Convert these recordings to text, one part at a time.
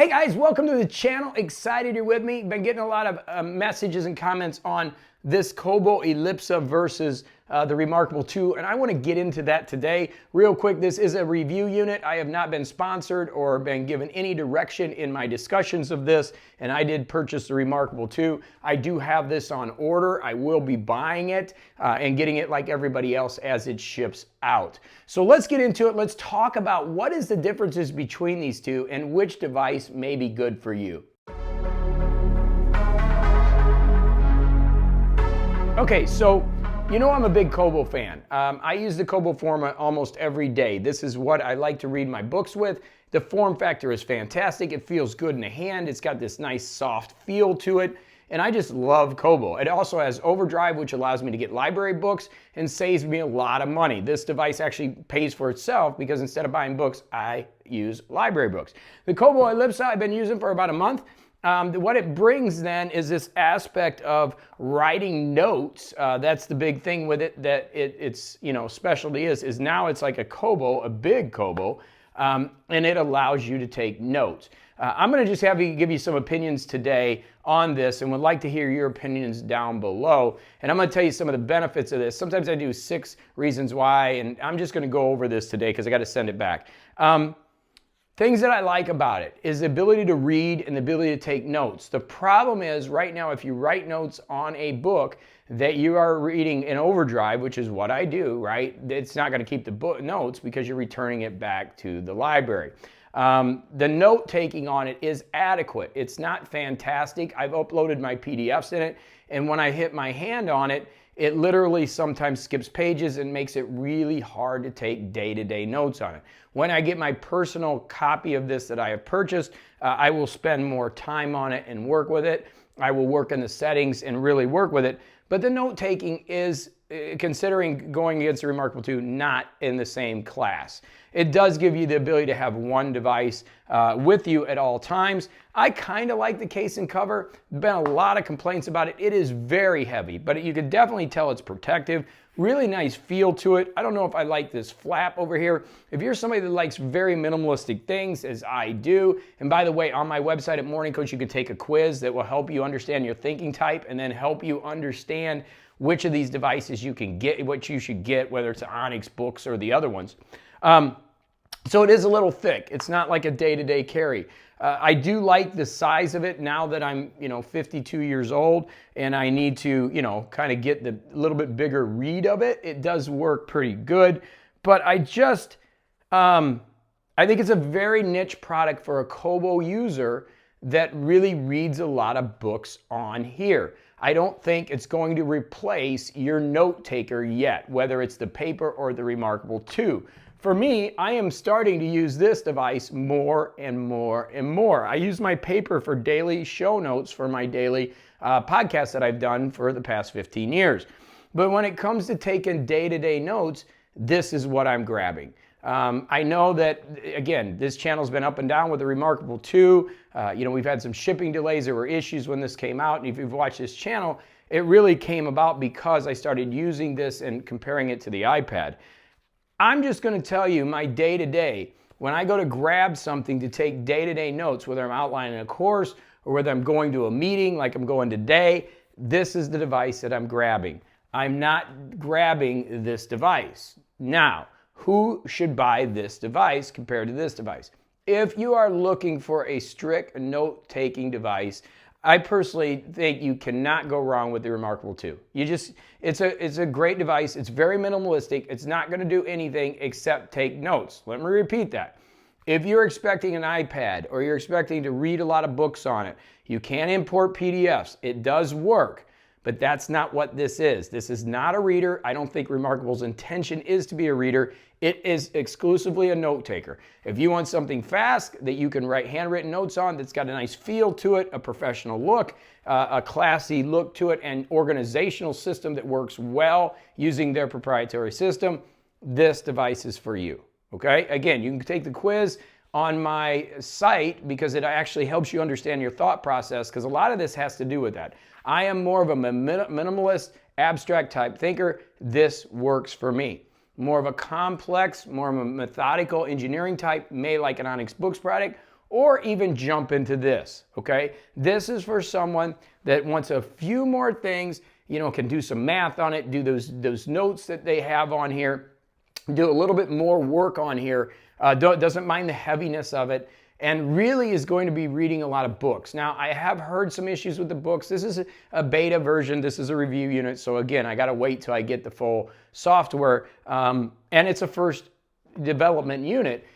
Hey guys, welcome to the channel. Excited you're with me. Been getting a lot of messages and comments on this Kobo Elipsa versus the reMarkable 2, and I want to get into that today. Real quick, this is a review unit. I have not been sponsored or been given any direction in my discussions of this, and I did purchase the reMarkable 2. I do have this on order. I will be buying it and getting it like everybody else as it ships out. So let's get into it. Let's talk about what is the differences between these two and which device may be good for you. Okay, so you know I'm a big Kobo fan. I use the Kobo format almost every day. This is what I like to read my books with. The form factor is fantastic. It feels good in the hand. It's got this nice soft feel to it. And I just love Kobo. It also has overdrive, which allows me to get library books and saves me a lot of money. This device actually pays for itself because instead of buying books, I use library books. The Kobo Elipsa I've been using for about a month. What it brings then is this aspect of writing notes. That's the big thing with it, that its specialty is now it's like a Kobo, a big Kobo, and it allows you to take notes. I'm going to just give you some opinions today on this and would like to hear your opinions down below. And I'm going to tell you some of the benefits of this. Sometimes I do 6 reasons why, and I'm just going to go over this today because I got to send it back. Things that I like about it is the ability to read and the ability to take notes. The problem is right now, if you write notes on a book that you are reading in overdrive, which is what I do, right? It's not going to keep the book notes because you're returning it back to the library. The note taking on it is adequate. It's not fantastic. I've uploaded my PDFs in it, and when I hit my hand on it, it literally sometimes skips pages and makes it really hard to take day-to-day notes on it. When I get my personal copy of this that I have purchased, I will spend more time on it and work with it. I will work in the settings and really work with it. But the note-taking is, considering going against the reMarkable 2, not in the same class. It does give you the ability to have one device with you at all times. I kind of like the case and cover. There's been a lot of complaints about it. It is very heavy, but you can definitely tell it's protective. Really nice feel to it. I don't know if I like this flap over here. If you're somebody that likes very minimalistic things, as I do, and by the way, on my website at Morning Coach, you can take a quiz that will help you understand your thinking type and then help you understand which of these devices you can get, what you should get, whether it's Onyx books or the other ones. So it is a little thick. It's not like a day-to-day carry. I do like the size of it now that I'm, 52 years old and I need to, kind of get the little bit bigger read of it. It does work pretty good, but I think it's a very niche product for a Kobo user that really reads a lot of books on here. I don't think it's going to replace your note taker yet, whether it's the paper or the reMarkable 2. For me, I am starting to use this device more and more and more. I use my paper for daily show notes for my daily podcast that I've done for the past 15 years. But when it comes to taking day-to-day notes, this is what I'm grabbing. I know that, again, this channel's been up and down with the reMarkable 2. We've had some shipping delays. There were issues when this came out. And if you've watched this channel, it really came about because I started using this and comparing it to the iPad. I'm just going to tell you my day-to-day, when I go to grab something to take day-to-day notes, whether I'm outlining a course or whether I'm going to a meeting like I'm going today, this is the device that I'm grabbing. I'm not grabbing this device. Now, who should buy this device compared to this device? If you are looking for a strict note-taking device, I personally think you cannot go wrong with the reMarkable 2. It's a great device. It's very minimalistic. It's not going to do anything except take notes. Let me repeat that. If you're expecting an iPad or you're expecting to read a lot of books on it, you can import PDFs. It does work, but that's not what this is. This is not a reader. I don't think reMarkable's intention is to be a reader. It is exclusively a note taker. If you want something fast that you can write handwritten notes on, that's got a nice feel to it, a professional look, a classy look to it, and organizational system that works well using their proprietary system, this device is for you. Okay? Again, you can take the quiz on my site because it actually helps you understand your thought process, because a lot of this has to do with that. I am more of a minimalist, abstract type thinker. This works for me. More of a complex, more of a methodical engineering type, may like an Onyx Books product, or even jump into this, okay? This is for someone that wants a few more things, can do some math on it, do those notes that they have on here, do a little bit more work on here, doesn't mind the heaviness of it, and really is going to be reading a lot of books. Now, I have heard some issues with the books. This is a beta version. This is a review unit. So again, I got to wait till I get the full software. And it's a first development unit.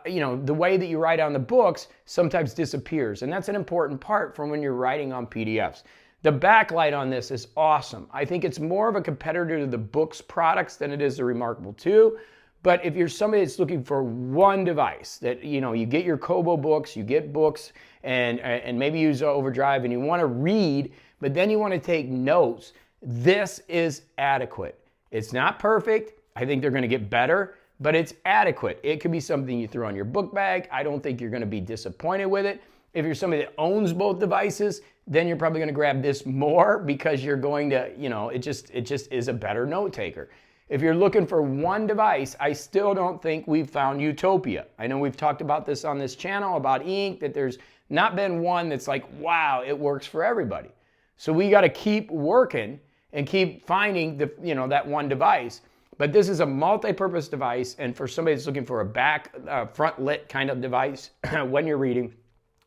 The way that you write on the books sometimes disappears. And that's an important part from when you're writing on PDFs. The backlight on this is awesome. I think it's more of a competitor to the books products than it is the reMarkable 2. But if you're somebody that's looking for one device, that you get your Kobo books, you get books, and maybe use Overdrive, and you want to read, but then you want to take notes, this is adequate. It's not perfect. I think they're going to get better, but it's adequate. It could be something you throw on your book bag. I don't think you're going to be disappointed with it. If you're somebody that owns both devices, then you're probably going to grab this more because you're going to, it just is a better note taker. If you're looking for one device, I still don't think we've found utopia. I know we've talked about this on this channel about ink, that there's not been one that's like, wow, it works for everybody. So we got to keep working and keep finding that one device. But this is a multi-purpose device, and for somebody that's looking for a front lit kind of device when you're reading,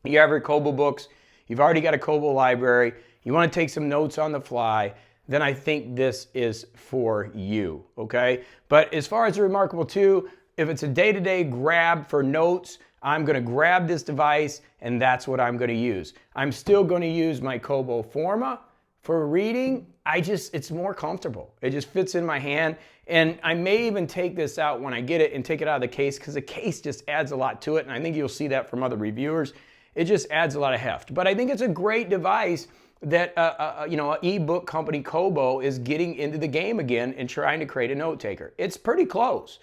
you have your Kobo books, you've already got a Kobo library, you want to take some notes on the fly, then I think this is for you, okay? But as far as the reMarkable 2, if it's a day-to-day grab for notes, I'm gonna grab this device and that's what I'm gonna use. I'm still gonna use my Kobo Forma for reading. It's more comfortable. It just fits in my hand. And I may even take this out when I get it and take it out of the case, because the case just adds a lot to it. And I think you'll see that from other reviewers. It just adds a lot of heft. But I think it's a great device that an ebook company, Kobo, is getting into the game again and trying to create a note taker. It's pretty close,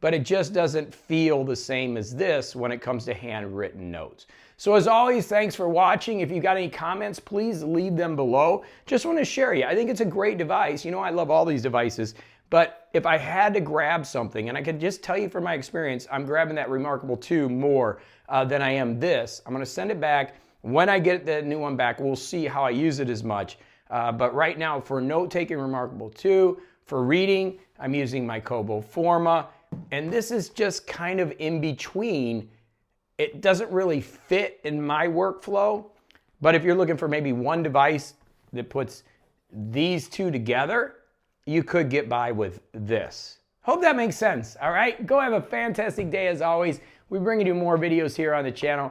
but it just doesn't feel the same as this when it comes to handwritten notes. So as always, thanks for watching. If you got any comments, please leave them below. Just want to share you. I think it's a great device. I love all these devices, but if I had to grab something, and I could just tell you from my experience, I'm grabbing that reMarkable 2 more than I am this. I'm going to send it back. When I get the new one back, we'll see how I use it as much. But right now, for note-taking, reMarkable 2. For reading, I'm using my Kobo Forma. And this is just kind of in between. It doesn't really fit in my workflow. But if you're looking for maybe one device that puts these two together, you could get by with this. Hope that makes sense, all right? Go have a fantastic day as always. We're bringing you more videos here on the channel.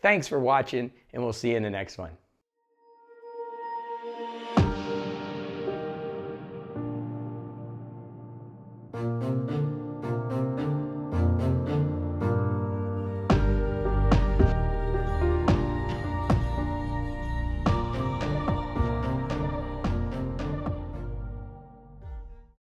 Thanks for watching, and we'll see you in the next one.